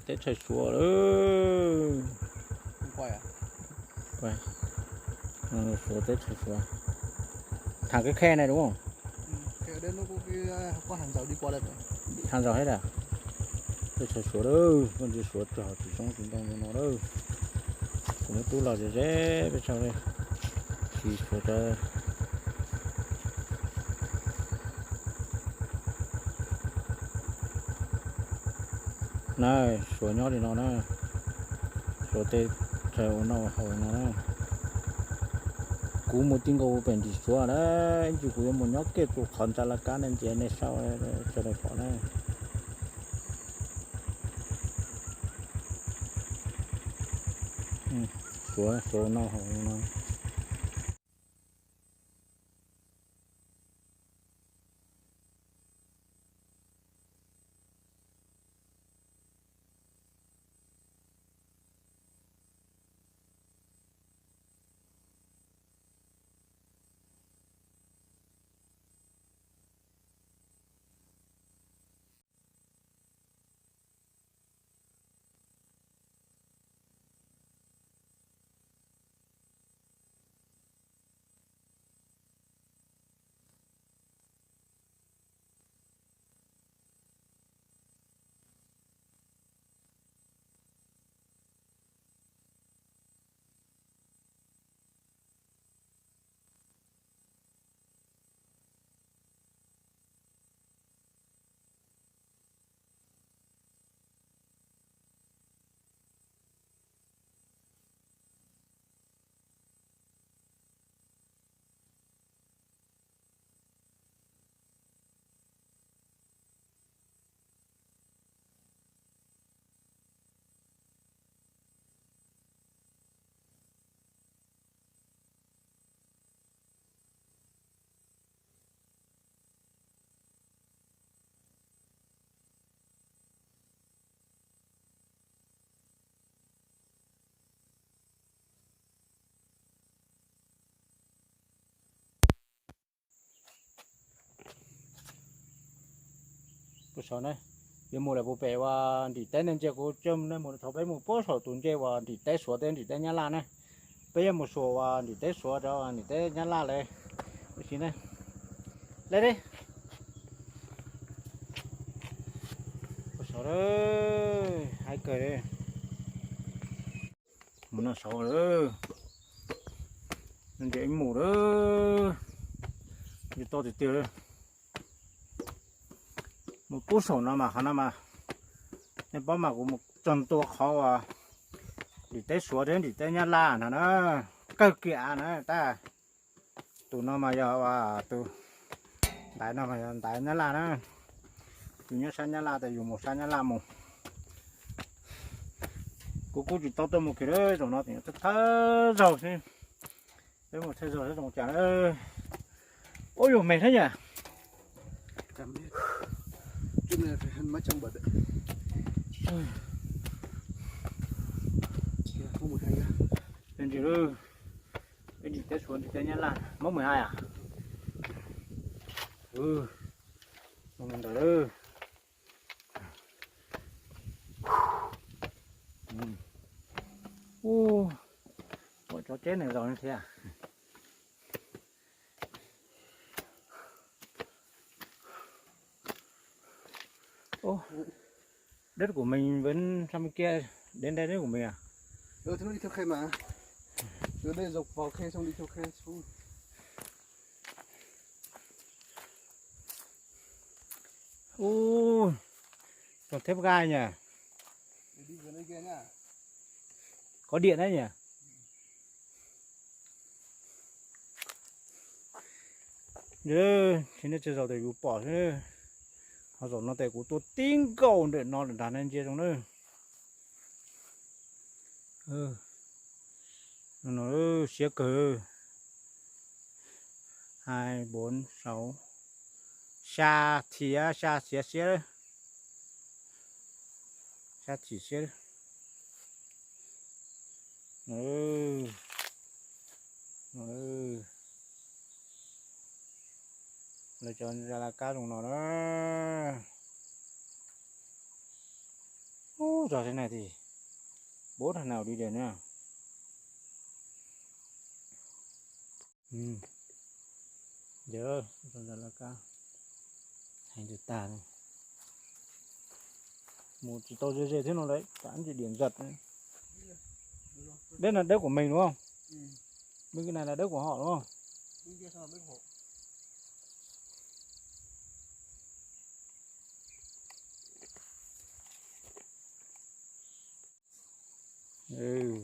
tết trời xua đó. Không quay à? Quay. Xua tết trời xua. Thẳng cái khe này đúng không? Cái ở đây nó có hàng rào đi qua đây rồi. Hàng rào hết à? Tết trời xua đó, con gì xua trò chỉ trong chúng ta nó đâu. Cũng tu lò dễ bên trong đây. Chỉ xua trời. Này, xua nhỏ thì nó nè. Xua tết trời nó hồi nó nè. Cú một tiếng cầu bền thì xua đấy, anh chủ của một nhóc kia tụ khẩn ra là cá nên chị này sau cho nó khó này. Xua nó hồi nó. Cô sợ này, giờ mua là bộ bè và đi tới nên chơi cô chôm nên một thằng bé một bó sò tuần chơi và đi tới sửa tên đi tới nhà la này, bây giờ một số và đi tới sửa cho đi tới nhà la này, cái gì này, lên đi, cô sợ đấy, hai cười đấy, muốn nó sợ đấy, nên để anh mù đấy, đi to thì tiêu đấy. Một cú sổ nó mà hắn mà nên bao mà cũng một chân tua khó à đi tới xuống đến đi tới nhà la nó cơ kia nữa ta tụi nó mà giờ à tụi tại nó mà tại nhà la nó tụi nhớ sang nhà la tại dùng một sang nhà la một cú chỉ to một cái đấy rồi nó thì nó thở rồi chứ đấy một thế rồi nó chả ôi dồi mệt thế nhỉ Cảm biết. Chút này phải hơn mấy trăm bật đấy. Không 12 ra. lên chỉ đưa cái đi tới xuống thì tới nhà la mốc 12 à mình đợi ủa chó chết này rồi thế à đất của mình vẫn sang bên kia đến đây đất của mình à Thế nó đi theo khe mà. Từ đây dọc vào khe xong đi theo khe xuống. còn thép gai nhỉ Đi gần đây kia nhá. có điện đấy nhỉ thế nên chơi giàu thì bỏ thế họ rồi nó tại của tôi tin cầu để nó để đàn anh chia trong nữa nó xía cờ 2 4 6 xa thía xa xía xía xa chỉ xía là cho ra là cá dùng nó đó Ô, giờ thế này thì bố thằng nào đi đến nhá. Giờ rồi là ca hành được tà này. Một chỉ to dễ thế nó đấy, tán chỉ điểm giật đấy. Đây là đất của mình đúng không? Bên cái này là đất của họ đúng không? Bên kia sao là đất của họ?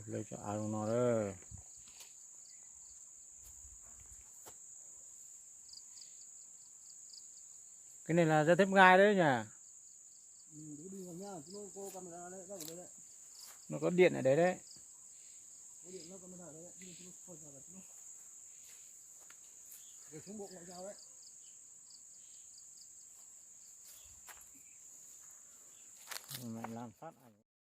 Lấy cho áo nó đây. Cái này là dây thép gai đấy nhỉ? Đi vào nha, nó có camera đấy, ra đây đấy. Nó có điện ở đấy đấy. Có điện nó camera đấy, đi nó thôi là nó. Để xuống bộ ngoại giao đấy. Mày làm phát ảnh.